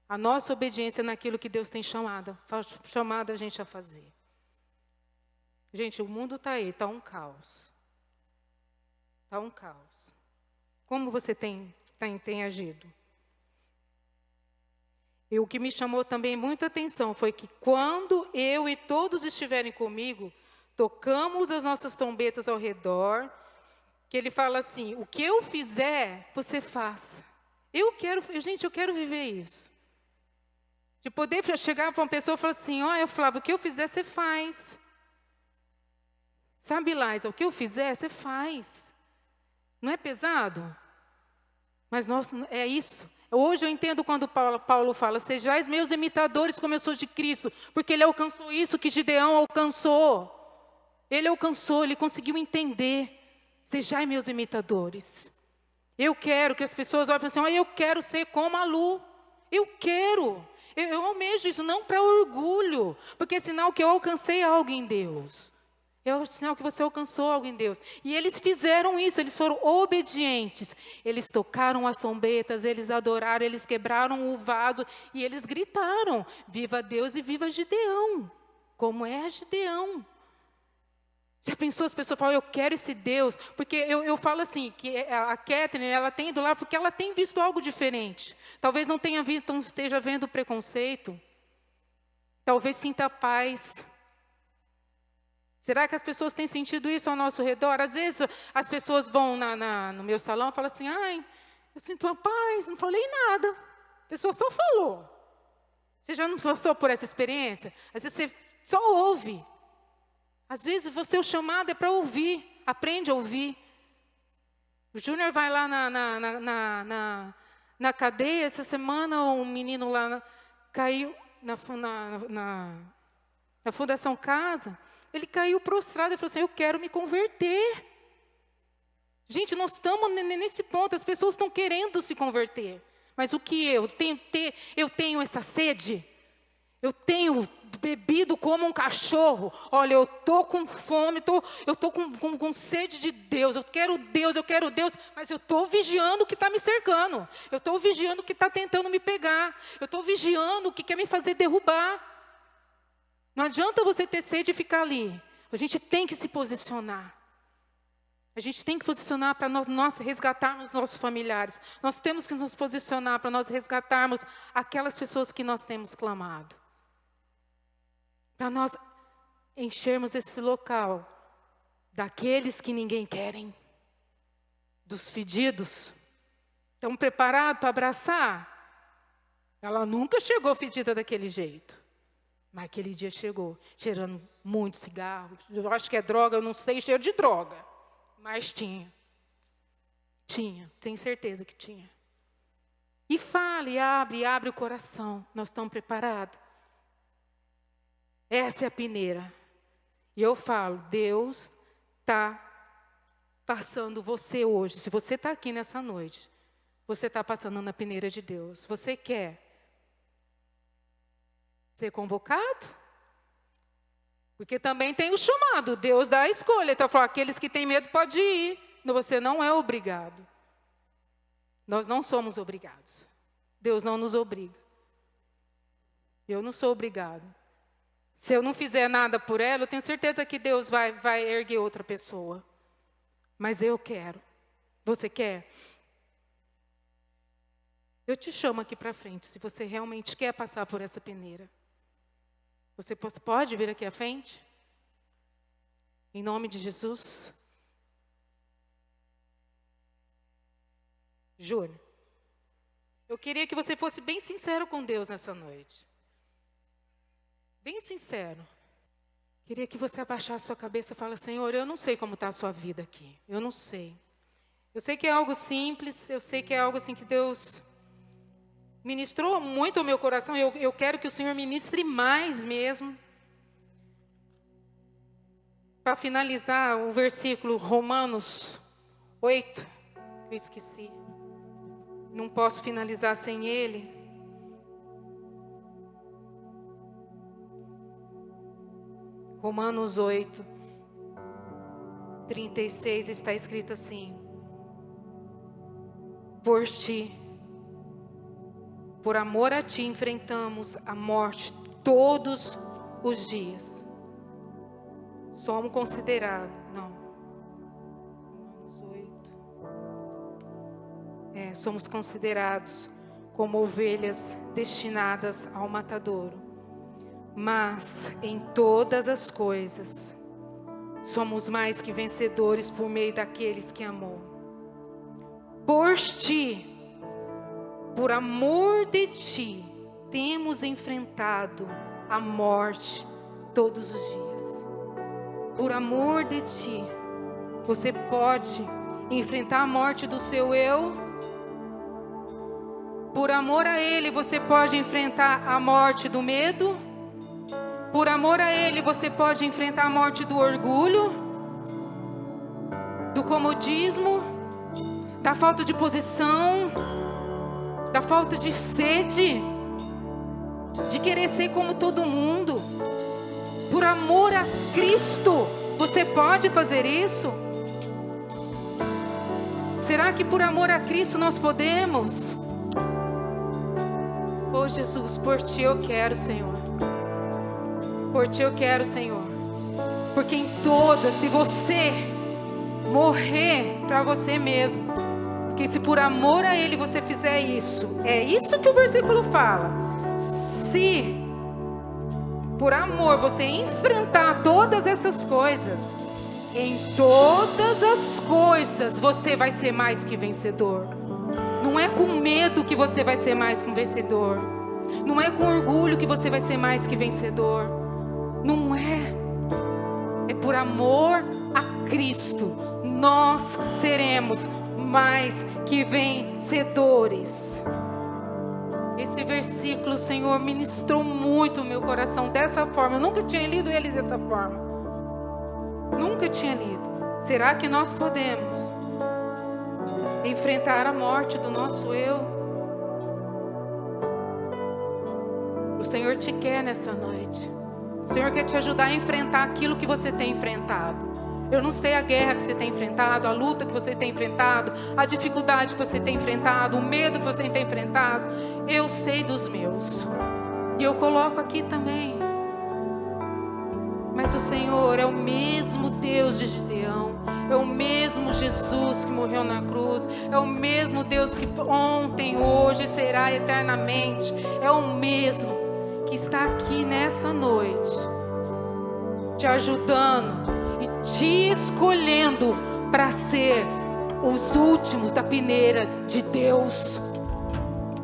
A nossa obediência naquilo que Deus tem chamado a gente a fazer. Gente, o mundo está aí, está um caos. Está um caos. Como você tem agido? E o que me chamou também muita atenção foi que quando eu e todos estiverem comigo, tocamos as nossas trombetas ao redor, que ele fala assim, o que eu fizer, você faça. Eu quero viver isso. De poder chegar para uma pessoa e falar assim, olha, Flávio, o que eu fizer, você faz. Sabe, Laisa, o que eu fizer, você faz. Não é pesado? Mas é isso. Hoje eu entendo quando Paulo fala, sejais meus imitadores como eu sou de Cristo, porque ele alcançou isso que Gideão alcançou. Ele alcançou, ele conseguiu entender. Sejais meus imitadores. Eu quero que as pessoas olhem assim, eu quero ser como a Lu. Eu quero. Eu almejo isso, não para orgulho, porque é sinal que eu alcancei algo em Deus. É o sinal que você alcançou algo em Deus. E eles fizeram isso, eles foram obedientes. Eles tocaram as trombetas, eles adoraram, eles quebraram o vaso e eles gritaram, viva Deus e viva Gideão. Como é Gideão? Já pensou, as pessoas falam, eu quero esse Deus? Porque eu falo assim, que a Catherine, ela tem ido lá porque ela tem visto algo diferente. Talvez não tenha visto, não esteja vendo preconceito. Talvez sinta paz. Será que as pessoas têm sentido isso ao nosso redor? Às vezes as pessoas vão no meu salão e falam assim, Eu sinto uma paz, não falei nada. A pessoa só falou. Você já não passou por essa experiência? Às vezes você só ouve. Às vezes o chamado é para ouvir. Aprende a ouvir. O Júnior vai lá na cadeia. Essa semana um menino lá caiu na Fundação Casa. Ele caiu prostrado e falou assim, eu quero me converter. Gente, nós estamos nesse ponto. As pessoas estão querendo se converter. Mas o que eu tenho essa sede. Eu tenho bebido como um cachorro. Olha, eu estou com fome, eu estou com sede de Deus. Eu quero Deus, mas eu estou vigiando o que está me cercando. Eu estou vigiando o que está tentando me pegar. Eu estou vigiando o que quer me fazer derrubar. Não adianta você ter sede e ficar ali. A gente tem que se posicionar. A gente tem que posicionar para nós resgatarmos nossos familiares. Nós temos que nos posicionar para nós resgatarmos aquelas pessoas que nós temos clamado. Para nós enchermos esse local daqueles que ninguém querem. Dos fedidos. Estão preparados para abraçar? Ela nunca chegou fedida daquele jeito. Mas aquele dia chegou, cheirando muito cigarro. Eu acho que é droga, eu não sei, cheiro de droga. Mas tinha, tenho certeza que tinha. E fale, abre o coração. Nós estamos preparados. Essa é a peneira. E eu falo, Deus está passando você hoje. Se você está aqui nessa noite, você está passando na peneira de Deus. Você quer ser convocado? Porque também tem o chamado, Deus dá a escolha. Então, falou, aqueles que têm medo podem ir. Você não é obrigado. Nós não somos obrigados. Deus não nos obriga. Eu não sou obrigado. Se eu não fizer nada por ela, eu tenho certeza que Deus vai erguer outra pessoa. Mas eu quero. Você quer? Eu te chamo aqui para frente, se você realmente quer passar por essa peneira. Você pode vir aqui à frente? Em nome de Jesus. Júnior, eu queria que você fosse bem sincero com Deus nessa noite. Bem sincero. Queria que você abaixasse sua cabeça e falasse, Senhor, eu não sei como está a sua vida aqui. Eu não sei. Eu sei que é algo simples, eu sei que é algo assim que Deus ministrou muito ao meu coração. Eu quero que o Senhor ministre mais mesmo. Para finalizar, o versículo Romanos 8, que eu esqueci. Não posso finalizar sem ele. Romanos 8, 36 está escrito assim. Por amor a ti, enfrentamos a morte todos os dias. Somos considerados, somos considerados como ovelhas destinadas ao matadouro. Mas em todas as coisas, somos mais que vencedores por meio daqueles que amou. Por amor de ti, temos enfrentado a morte todos os dias. Por amor de ti, você pode enfrentar a morte do seu eu. Por amor a Ele, você pode enfrentar a morte do medo. Por amor a Ele, você pode enfrentar a morte do orgulho, do comodismo, da falta de posição, da falta de sede, de querer ser como todo mundo. Por amor a Cristo, você pode fazer isso? Será que por amor a Cristo nós podemos? Oh Jesus, por ti eu quero, Senhor. Por ti eu quero, Senhor. Porque em todas, se você morrer para você mesmo, porque se por amor a Ele você fizer isso, é isso que o versículo fala. Se por amor você enfrentar todas essas coisas, em todas as coisas você vai ser mais que vencedor. Não é com medo que você vai ser mais que um vencedor. Não é com orgulho que você vai ser mais que vencedor. Não é. É por amor a Cristo. Nós seremos mais que vencedores. Esse versículo, Senhor, ministrou muito o meu coração dessa forma. Eu nunca tinha lido ele dessa forma. Nunca tinha lido. Será que nós podemos enfrentar a morte do nosso eu? O Senhor te quer nessa noite. O Senhor quer te ajudar a enfrentar aquilo que você tem enfrentado. Eu não sei a guerra que você tem enfrentado, a luta que você tem enfrentado, a dificuldade que você tem enfrentado, o medo que você tem enfrentado. Eu sei dos meus. E eu coloco aqui também. Mas o Senhor é o mesmo Deus de Gideão. É o mesmo Jesus que morreu na cruz. É o mesmo Deus que ontem, hoje e será eternamente. É o mesmo que está aqui nessa noite, te ajudando e te escolhendo para ser os últimos da peneira de Deus,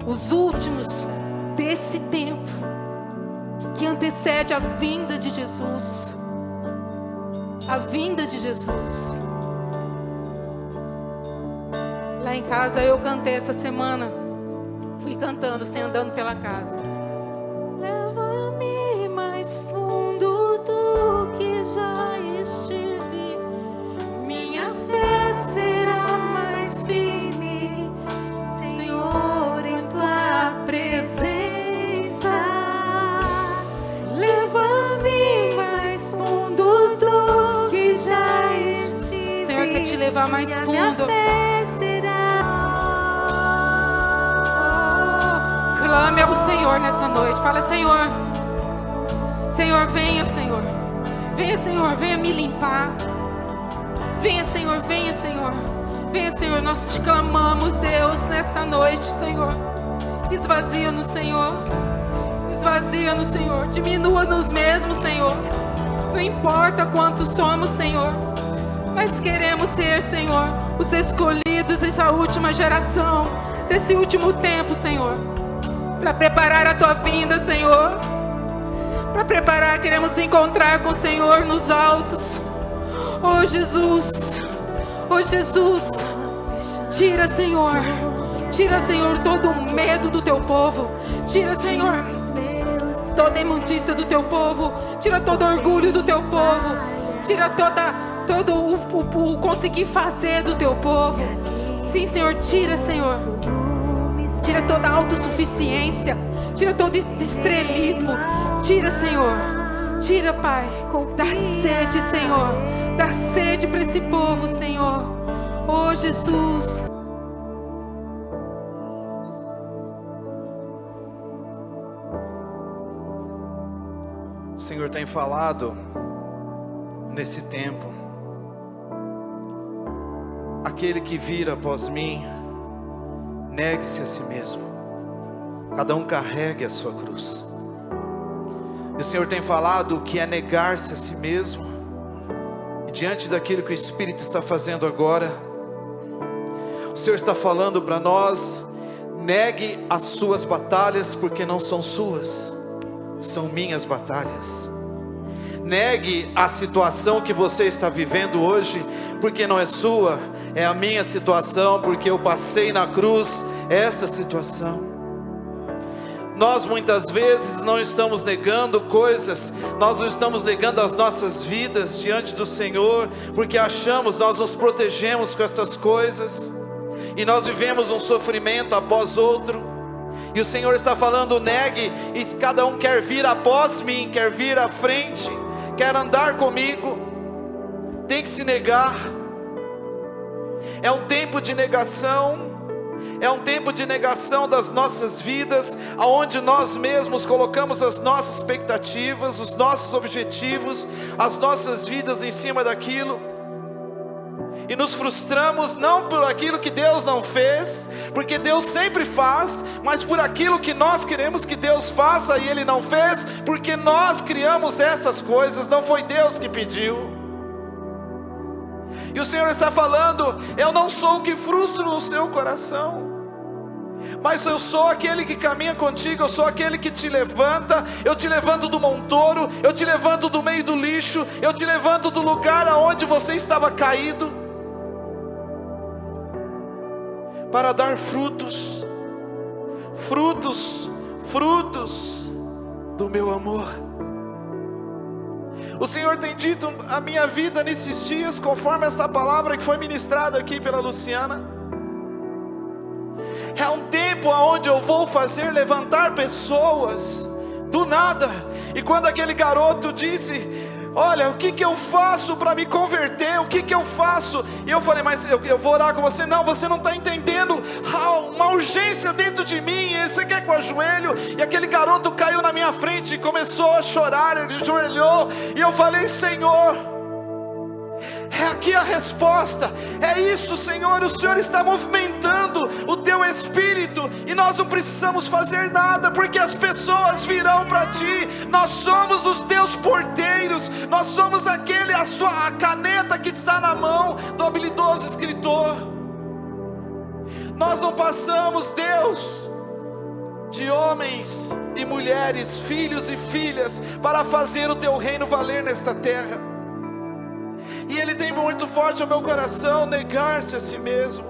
os últimos desse tempo que antecede a vinda de Jesus. A vinda de Jesus. Lá em casa eu cantei essa semana, fui cantando, assim, andando pela casa. Leva-me mais fundo do que já estive, minha fé será mais firme, Senhor, em tua presença. Leva-me mais fundo do que já estive. O Senhor quer te levar mais fundo. Minha fé será. Clame ao Senhor nessa noite. Fala, Senhor. Senhor, venha, Senhor. Venha, Senhor, venha me limpar. Venha, Senhor, venha, Senhor. Venha, Senhor, nós te clamamos, Deus, nesta noite, Senhor. Esvazia-nos, Senhor. Esvazia-nos, Senhor. Diminua-nos mesmo, Senhor. Não importa quantos somos, Senhor. Nós queremos ser, Senhor, os escolhidos dessa última geração, desse último tempo, Senhor. Para preparar a tua vinda, Senhor. Para preparar, queremos encontrar com o Senhor nos altos. Oh Jesus, oh Jesus, tira, Senhor, todo o medo do teu povo. Tira, Senhor, toda a imundícia do teu povo. Tira todo o orgulho do teu povo. Tira todo o conseguir fazer do teu povo. Sim, Senhor, tira, Senhor. Tira toda a autossuficiência. Tira todo esse estrelismo. Tira, Senhor. Tira, Pai. Dá sede, Senhor. Dá sede para esse povo, Senhor. Oh, Jesus. O Senhor tem falado nesse tempo: aquele que vir após mim, negue-se a si mesmo, cada um carregue a sua cruz. E o Senhor tem falado que é negar-se a si mesmo. E diante daquilo que o Espírito está fazendo agora, o Senhor está falando para nós: negue as suas batalhas, porque não são suas, são minhas batalhas. Negue a situação que você está vivendo hoje, porque não é sua, é a minha situação, porque eu passei na cruz essa situação. Nós muitas vezes não estamos negando coisas, nós não estamos negando as nossas vidas diante do Senhor, porque achamos, nós nos protegemos com estas coisas, e nós vivemos um sofrimento após outro. E o Senhor está falando: negue, e cada um quer vir após mim, quer vir à frente, quer andar comigo, tem que se negar. É um tempo de negação, é um tempo de negação das nossas vidas, aonde nós mesmos colocamos as nossas expectativas, os nossos objetivos, as nossas vidas em cima daquilo, e nos frustramos não por aquilo que Deus não fez, porque Deus sempre faz, mas por aquilo que nós queremos que Deus faça e Ele não fez, porque nós criamos essas coisas, não foi Deus que pediu. E o Senhor está falando: eu não sou o que frustro o seu coração, mas eu sou aquele que caminha contigo, eu sou aquele que te levanta, eu te levanto do montouro, eu te levanto do meio do lixo, eu te levanto do lugar aonde você estava caído, para dar frutos, frutos, frutos do meu amor. O Senhor tem dito a minha vida nesses dias, conforme essa palavra que foi ministrada aqui pela Luciana. É um tempo onde eu vou fazer levantar pessoas do nada. E quando aquele garoto disse: olha, o que eu faço para me converter? O que eu faço? E eu falei: mas eu vou orar com você. Não, você não está entendendo. Há uma urgência dentro de mim. E você quer que eu ajoelho? E aquele garoto caiu na minha frente e começou a chorar. Ele ajoelhou. E eu falei: Senhor, é aqui a resposta. É isso, Senhor. O Senhor está movimentando o teu espírito, e nós não precisamos fazer nada, porque as pessoas virão para ti. Nós somos os teus porteiros. Nós somos a caneta que está na mão do habilidoso escritor. Nós não passamos, Deus, de homens e mulheres, filhos e filhas, para fazer o teu reino valer nesta terra. E ele tem muito forte ao meu coração negar-se a si mesmo.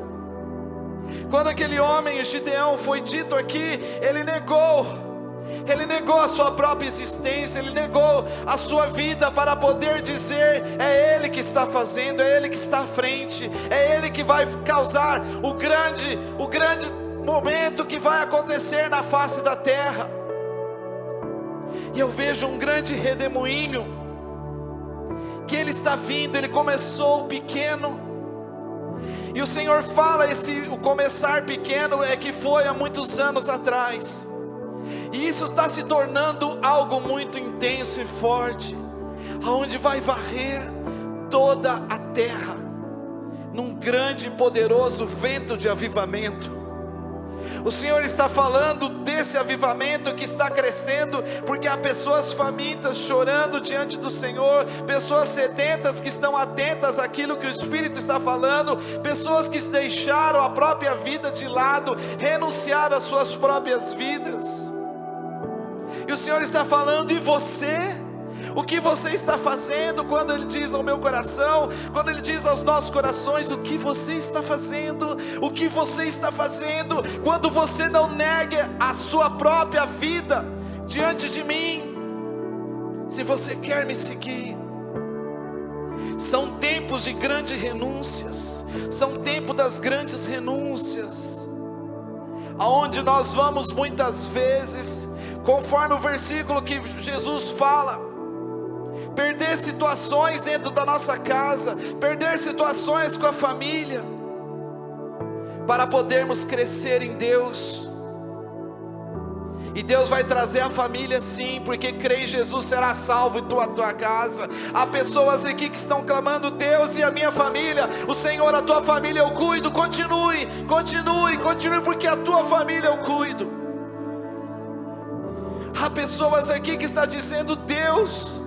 Quando aquele homem, Gideão, foi dito aqui, ele negou a sua própria existência, ele negou a sua vida para poder dizer: é Ele que está fazendo, é Ele que está à frente, é Ele que vai causar o grande momento que vai acontecer na face da terra. E eu vejo um grande redemoinho, que Ele está vindo. Ele começou pequeno, e o Senhor fala, o começar pequeno é que foi há muitos anos atrás, e isso está se tornando algo muito intenso e forte, aonde vai varrer toda a terra, num grande e poderoso vento de avivamento. O Senhor está falando desse avivamento que está crescendo, porque há pessoas famintas chorando diante do Senhor, pessoas sedentas que estão atentas àquilo que o Espírito está falando, pessoas que deixaram a própria vida de lado, renunciaram às suas próprias vidas. E o Senhor está falando: e você? O que você está fazendo? Quando Ele diz ao meu coração, quando Ele diz aos nossos corações: o que você está fazendo? O que você está fazendo? Quando você não nega a sua própria vida diante de mim, se você quer me seguir. São tempos de grandes renúncias, são tempos das grandes renúncias, aonde nós vamos muitas vezes, conforme o versículo que Jesus fala, perder situações dentro da nossa casa, perder situações com a família, para podermos crescer em Deus. E Deus vai trazer a família sim, porque crê em Jesus será salvo em tua casa. Há pessoas aqui que estão clamando: Deus, e a minha família? O Senhor, a tua família eu cuido. Continue, porque a tua família eu cuido. Há pessoas aqui que estão dizendo: Deus,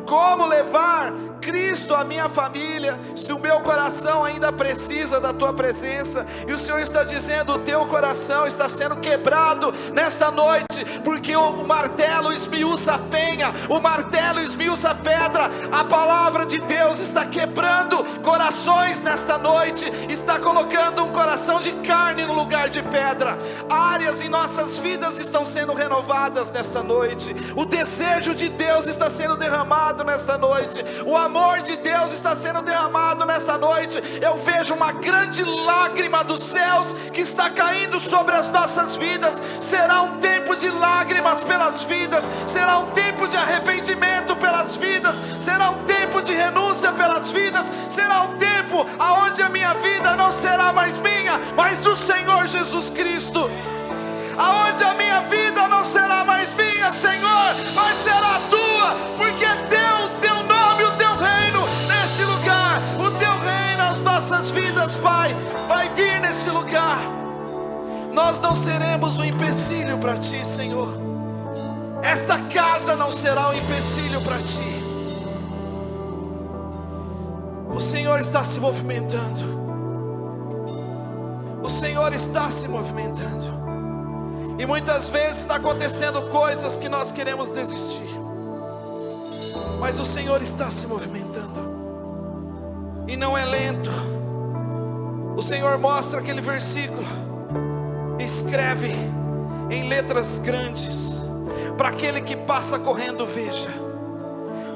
como levar Cristo à minha família, se o meu coração ainda precisa da tua presença? E o Senhor está dizendo: o teu coração está sendo quebrado nesta noite, porque o martelo esmiuça a penha, o martelo esmiuça a pedra. A palavra de Deus está quebrando corações nesta noite, está colocando um coração de carne no lugar de pedra. Áreas em nossas vidas estão sendo renovadas nesta noite. O desejo de Deus está sendo derramado nesta noite. O amor de Deus está sendo derramado nesta noite. Eu vejo uma grande lágrima dos céus que está caindo sobre as nossas vidas. Será um tempo de lágrimas pelas vidas, será um tempo de arrependimento pelas vidas, será um tempo de renúncia pelas vidas, será um tempo aonde a minha vida não será mais minha, mas do Senhor Jesus Cristo. Aonde a minha vida não será mais minha, Senhor, mas será tua, porque teu nome, o teu reino neste lugar, o teu reino nas nossas vidas, Pai, vai vir neste lugar. Nós não seremos um empecilho para ti, Senhor. Esta casa não será um empecilho para ti. O Senhor está se movimentando. O Senhor Senhor está se movimentando. E muitas vezes está acontecendo coisas que nós queremos desistir, mas o Senhor está se movimentando, e não é lento. O Senhor mostra aquele versículo, escreve em letras grandes, para aquele que passa correndo veja.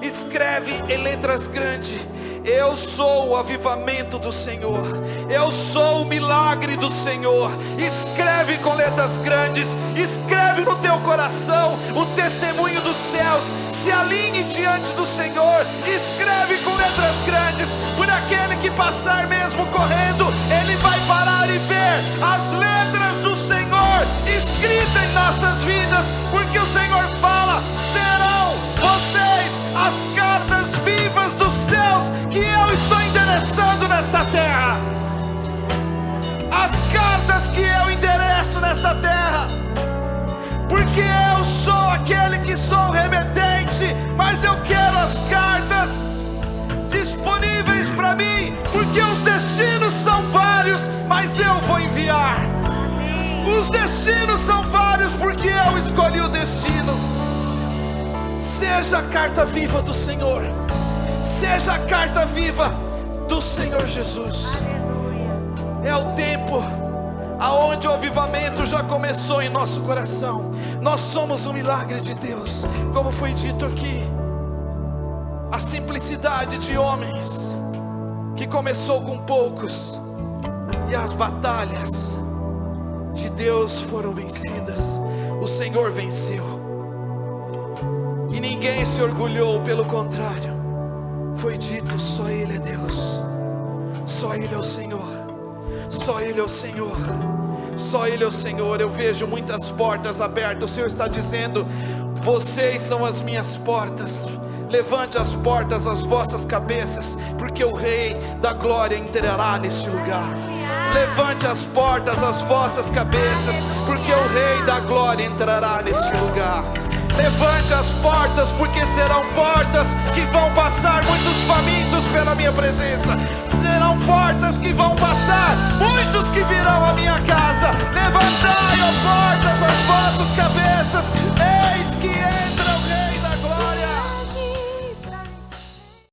Escreve em letras grandes: eu sou o avivamento do Senhor, eu sou o milagre do Senhor. Escreve com letras grandes, escreve no teu coração. O testemunho dos céus se alinhe diante do Senhor. Escreve com letras grandes, por aquele que passar mesmo correndo, ele vai parar e ver as letras do Senhor escritas em nossas vidas, porque o Senhor fala: serão vocês as cartas vivas dos céus que eu estou endereçando nesta terra. As cartas que eu endereço nesta terra, porque eu sou aquele que sou remetente, mas eu quero as cartas disponíveis para mim, porque os destinos são vários, mas eu vou enviar. Os destinos são vários, porque eu escolhi o destino. Seja a carta viva do Senhor, seja a carta viva do Senhor Jesus. É o tempo aonde o avivamento já começou em nosso coração. Nós somos um milagre de Deus, como foi dito aqui. A simplicidade de homens que começou com poucos, e as batalhas de Deus foram vencidas. O Senhor venceu, e ninguém se orgulhou, pelo contrário, foi dito: só Ele é Deus, só Ele é o Senhor, só Ele é o Senhor, só Ele é o Senhor. Eu vejo muitas portas abertas. O Senhor está dizendo: vocês são as minhas portas. Levante as portas às vossas cabeças, porque o Rei da Glória entrará neste lugar. Levante as portas às vossas cabeças, porque o Rei da Glória entrará neste lugar. Levante as portas, porque serão portas que vão passar muitos famintos pela minha presença. Serão portas que vão passar muitos que virão à minha casa. Levantai, ó portas,